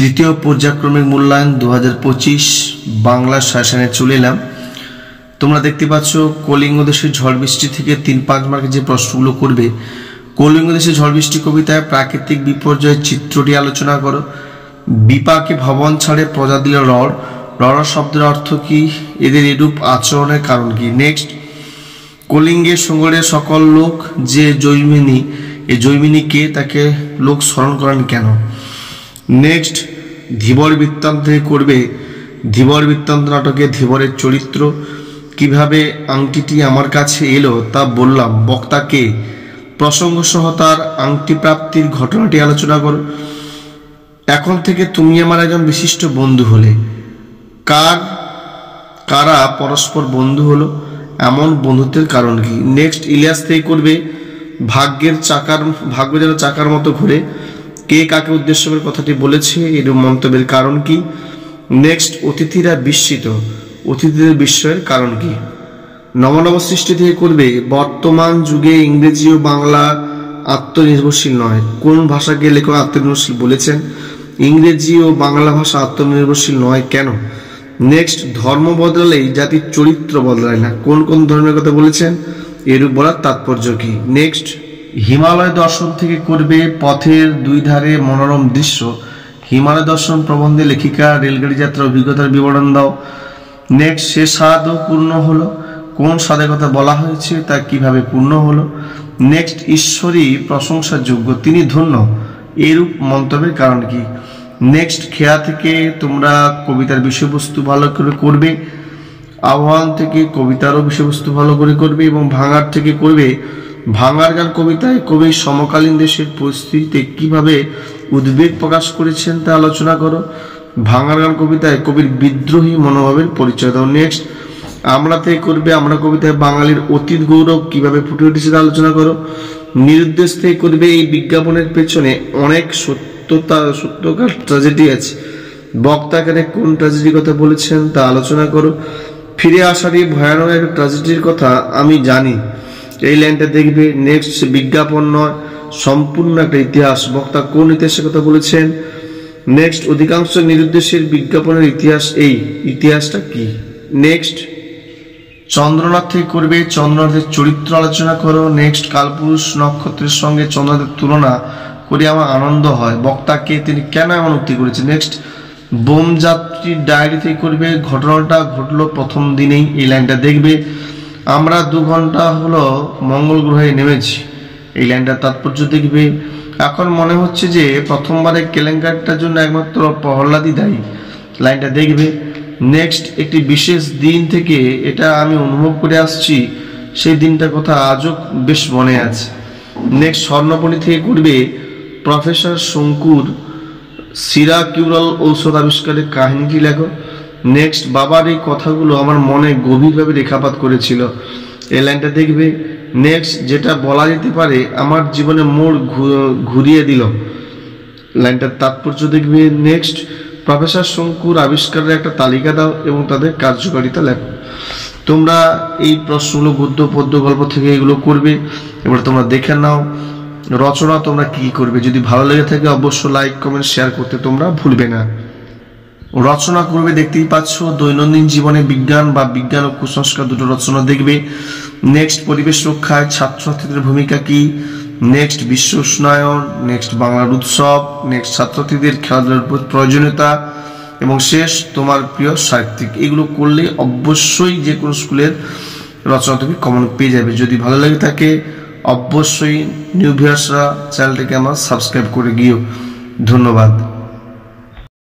তৃতীয় পর্যায়ক্রমিক মূল্যায়ন 2025 বাংলা সেশনে চলে এলাম। তোমরা দেখতে পাচ্ছ কলিঙ্গ দেশের ঝড় বৃষ্টি থেকে 3-5 মার্কের যে প্রশ্নগুলো করবে। কলিঙ্গ দেশের ঝড় বৃষ্টি কবিতায় প্রাকৃতিক বিপর্যয়ের চিত্রটি আলোচনা করো। বিপাকে ভবন ছাড়ে প্রজা দিল রড়, রড় শব্দের অর্থ কি? এদের এরূপ আচরণের কারণ কি? নেক্সট, কলিঙ্গের সঙ্গরে সকল লোক যে জৈমিনী, এই জৈমিনী কে, তাকে লোক স্মরণ করেন কেন? নেক্সট, ধীবর বৃত্তান্ত করবে। ধীবর বৃত্তান্ত নাটকে ধীবরের চরিত্র, কিভাবে আংটিটি আমার কাছে এলো তা বললাম, বক্তাকে। প্রসঙ্গ সহ তার আংটি প্রাপ্তির ঘটনাটি আলোচনা করো। এখন থেকে তুমি আমার একজন বিশিষ্ট বন্ধু হলে। কারা পরস্পর বন্ধু হলো, এমন বন্ধুত্বের কারণ কি? নেক্সট, ইলিয়াস থেকে করবে ভাগ্য যেন চাকার মতো ঘুরে, কে কাকে উদ্দেশ্য করে কথাটি বলেছে, এরূপ মন্তব্যের কারণ কি? নেক্সট, অতিথিরা বিস্মিত, অতিথিদের বিস্ময়ের কারণ কি? নবনব সৃষ্টি থেকে করবে বর্তমান যুগে ইংরেজি ও বাংলা আত্মনির্ভরশীল নয়, কোন ভাষাকে লেখক আত্মনির্ভরশীল বলেছেন? ইংরেজি ও বাংলা ভাষা আত্মনির্ভরশীল নয় কেন? নেক্সট, ধর্ম বদলালেই জাতির চরিত্র বদলায় না, কোন কোন ধর্মের কথা বলেছেন? এরূপ বলার তাৎপর্য কি? নেক্সট, হিমালয় দর্শন থেকে করবে পথের দুই ধারে মনোরম দৃশ্য। হিমালয় দর্শন প্রবন্ধে লেখিকা রেলগাড়ি যাত্রার অভিজ্ঞতার বিবরণ দাও। নেক্সট, সে স্বাদও পূর্ণ হলো, কোন স্বাদের কথা বলা হয়েছে, তা কিভাবে পূর্ণ হলো? নেক্সট, ঈশ্বরই প্রশংসার যোগ্য, তিনি ধন্য, এরূপ মন্তব্যের কারণ কি? নেক্সট, খেয়া থেকে তোমরা কবিতার বিষয়বস্তু ভালো করে করবে। আহ্বান থেকে কবিতারও বিষয়বস্তু ভালো করে করবে এবং ভাঙার থেকে করবে ভাঙার গান কবিতায় কবি সমকালীন দেশের পরিস্থিতিতে কিভাবে উদ্বেগ প্রকাশ করেছেন তা আলোচনা করো। ভাঙার গান কবিতায় কবির বিদ্রোহী মনোভাবের পরিচয় দাও। নেক্সট, আমরা থেকে করবে আমরা কবিতায় বাঙালির অতীত গৌরব কিভাবে ফুটে উঠেছে তা আলোচনা করো। নিরুদ্দেশ থেকে করবে এই বিজ্ঞাপনের পেছনে অনেক সত্যকার ট্র্যাজেডি আছে, বক্তা এখানে কোন ট্র্যাজেডির কথা বলেছেন তা আলোচনা করো। ফিরে আসারই ভয়ানক এক ট্র্যাজেডির কথা আমি জানি, এই লাইনটা দেখবে। নেক্সট, বিজ্ঞাপন নয় সম্পূর্ণ একটা ইতিহাস, বক্তা কোন ইতিহাসের কথা বলেছেন? নেক্সট, অধিকাংশ নিরুদ্দেশের বিজ্ঞাপনের ইতিহাস, এই ইতিহাসটা কি? নেক্সট, চন্দ্রনাথ থেকে করবে চন্দ্রনাথের চরিত্র আলোচনা করো। নেক্সট, কালপুরুষ নক্ষত্রের সঙ্গে চন্দ্রনাথের তুলনা করে আমার আনন্দ হয়, বক্তাকে, তিনি কেন এমন উক্তি করেছে? নেক্সট, বোম যাত্রীর ডায়েরি থেকে করবে ঘটনাটা ঘটলো প্রথম দিনেই, এই লাইনটা দেখবে। আমরা 2 ঘন্টা হলো মঙ্গল গ্রহে নেমেছি, এই লাইনটার তাৎপর্য দেখবে। এখন মনে হচ্ছে যে প্রথমবারের কেলেঙ্কারিটার জন্য একমাত্র প্রহ্লাদই দায়ী, লাইনটা দেখবে। নেক্সট, একটি বিশেষ দিন থেকে এটা আমি অনুভব করে আসছি, সেই দিনটার কথা আজও বেশ মনে আছে। নেক্সট, স্বর্ণপণি থেকে করবে প্রফেসর শঙ্কুর সিরাকিউরাল ঔষধ আবিষ্কারের কাহিনীটি লেখো। নেক্সট, বাবার এই কথাগুলো আমার মনে গভীরভাবে রেখাপাত করেছিল, এই লাইনটা দেখবে। নেক্সট, যেটা বলা যেতে পারে আমার জীবনে মোড় ঘুরিয়ে দিল, লাইনটার তাৎপর্য দেখবে। নেক্সট, প্রফেসর শঙ্কুর আবিষ্কারের একটা তালিকা দাও এবং তাদের কার্যকারিতা লেখো। তোমরা এই প্রশ্নগুলো গদ্য পদ্য গল্প থেকে এগুলো করবে। এবার তোমরা দেখে নাও রচনা তোমরা কি করবে। যদি ভালো লেগে থাকে অবশ্যই লাইক কমেন্ট শেয়ার করতে তোমরা ভুলবে না। রচনা করবে, দেখতেই পাচ্ছ দৈনন্দিন জীবনে বিজ্ঞান বা বিজ্ঞান ও কুসংস্কার দুটো রচনা দেখবে। নেক্সট, পরিবেশ রক্ষায় ছাত্রছাত্রীদের ভূমিকা কি? নেক্সট, বিশ্ব উষ্ণায়ন। নেক্সট, বাংলার উৎসব। নেক্সট, ছাত্রছাত্রীদের খেলাধুলার প্রয়োজনীয়তা এবং শেষ তোমার প্রিয় সাহিত্যিক। এগুলো করলে অবশ্যই যে কোনো স্কুলের রচনা তুমি কমন পেয়ে যাবে। যদি ভালো লাগে থাকে অবশ্যই নিউ ভিউয়ার্সরা চ্যানেলটিকে আমার সাবস্ক্রাইব করে গিয়েও। ধন্যবাদ।